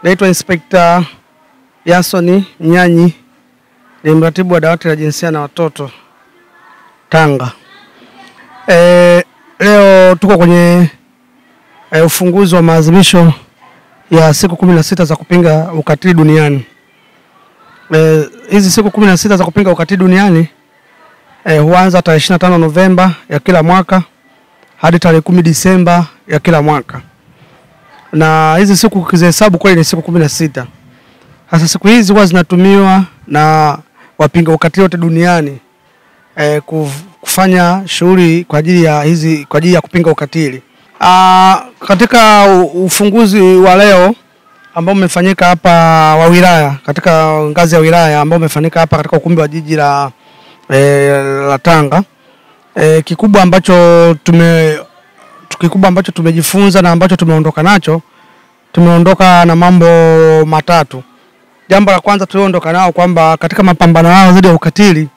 Naitwa Inspector Yasoni Nyanyi, ni mratibu wa dawati la jinsia na watoto Tanga. Leo tuko kwenye ufunguzi wa maadhimisho ya siku 16 za kupinga ukatili duniani. Hizi siku 16 za kupinga ukatili duniani huanza tarehe 25 Novemba ya kila mwaka hadi tarehe 10 Disemba ya kila mwaka. Na hizi siku ukizihesabu kweli ni siku 16. Hasa siku hizi huwa zinatumiwa na wapinga ukatili wote duniani kufanya shughuli kwa ajili ya kupinga ukatili. Katika ufunguzi wa leo ambao umefanyika hapa wa wilaya, katika ngazi ya wilaya ambao umefanyika hapa katika ukumbi wa jiji la Tanga, kikubwa ambacho tumejifunza na ambacho tumeondoka nacho, tumeondoka na mambo matatu. Jambo la kwanza tuliondoka nao kwamba katika mapambano yao dhidi ya ukatili,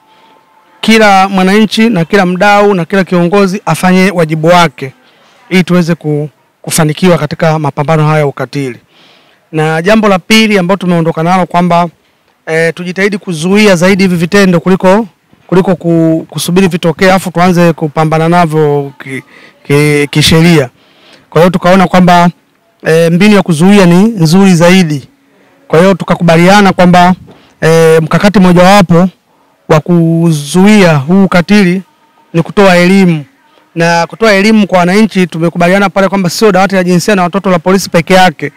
kila mwananchi na kila mdau na kila kiongozi afanye wajibu wake ili tuweze kufanikiwa katika mapambano haya ya ukatili. Na jambo la pili ambalo tumeondoka nalo kwamba tujitahidi kuzuia zaidi hivi vitendo kuliko kusubiri vitokee afu tuanze kupambana navyo kisheria. Kwa hiyo tukaona kwamba mbinu ya kuzuia ni nzuri zaidi. Kwa hiyo tukakubaliana kwamba mkakati mmoja wapo wa kuzuia huu ukatili ni kutoa elimu. Na kutoa elimu kwa wananchi, tumekubaliana pale kwamba sio dawati la jinsia na watoto la polisi peke yake.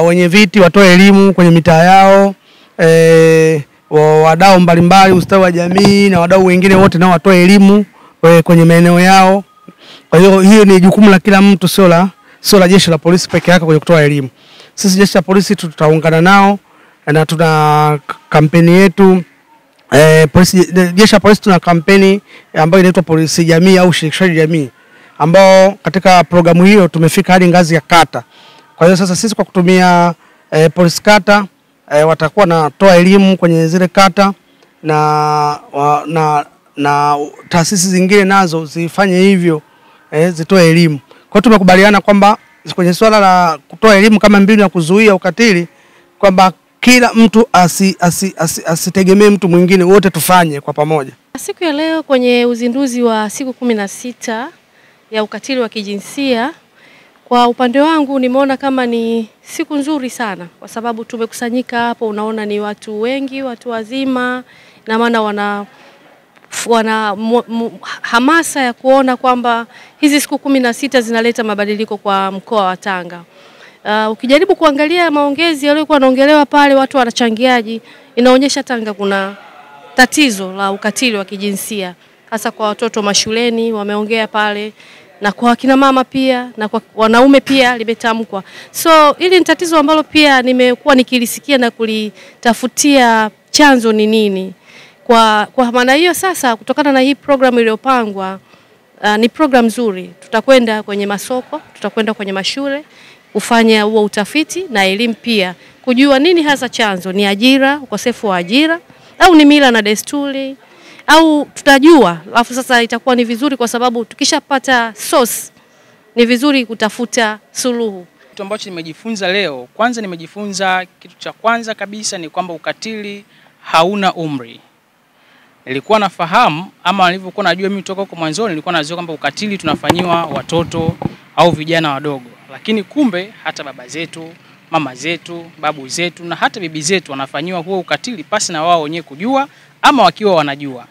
Wenye viti watoe elimu kwenye mitaa yao, wadau mbalimbali, ustawi wa jamii na wadau wengine wote nao watoe elimu kwenye maeneo yao. Kwa hiyo ni jukumu la kila mtu, sio la jeshi la polisi peke yake kwenye kutoa elimu. Sisi jeshi la polisi tutaungana nao na tuna kampeni yetu. Jeshi la polisi tuna kampeni ambayo inaitwa polisi jamii au shirikishaji jamii, ambao katika programu hiyo tumefika hadi ngazi ya kata. Kwa hiyo sasa sisi kwa kutumia polisi kata watakuwa natoa elimu kwenye zile kata na taasisi zingine nazo zifanye hivyo, zitoe elimu. Kwa hiyo tumekubaliana kwamba kwenye swala la kutoa elimu kama mbinu ya kuzuia ukatili, kwamba kila mtu asitegemee mtu mwingine, wote tufanye kwa pamoja. Siku ya leo kwenye uzinduzi wa siku 16 ya ukatili wa kijinsia, kwa upande wangu nimeona kama ni siku nzuri sana, kwa sababu tumekusanyika hapo, unaona ni watu wengi, watu wazima, na maana wana hamasa ya kuona kwamba hizi siku 16 zinaleta mabadiliko kwa mkoa wa Tanga. Ukijaribu kuangalia maongezi yaliyokuwa yanaongelewa pale, watu wanachangiaji, inaonyesha Tanga kuna tatizo la ukatili wa kijinsia, hasa kwa watoto mashuleni wameongea pale, na kwa kina mama pia na kwa wanaume pia limetamkwa. So hili ni tatizo ambalo pia nimekuwa nikilisikia na kulitafutia chanzo ni nini. Kwa maana hiyo sasa, kutokana na hii program iliyopangwa, ni program nzuri. Tutakwenda kwenye masoko, tutakwenda kwenye mashule kufanya huo utafiti na elimu pia, kujua nini hasa chanzo, ni ajira, ukosefu wa ajira, au ni mila na desturi, au tutajua. Alafu sasa itakuwa ni vizuri, kwa sababu tukishapata source ni vizuri kutafuta suluhu. Kitu ambacho nimejifunza leo, kwanza nimejifunza kitu cha kwanza kabisa ni kwamba ukatili hauna umri. Nilikuwa nafahamu, ama nilivyokuwa najua mimi kutoka huko mwanzo, nilikuwa najua kwamba ukatili tunafanyiwa watoto au vijana wadogo. Lakini kumbe hata baba zetu, mama zetu, babu zetu na hata bibi zetu wanafanyiwa huo ukatili pasi na wao wenyewe kujua ama wakiwa wanajua.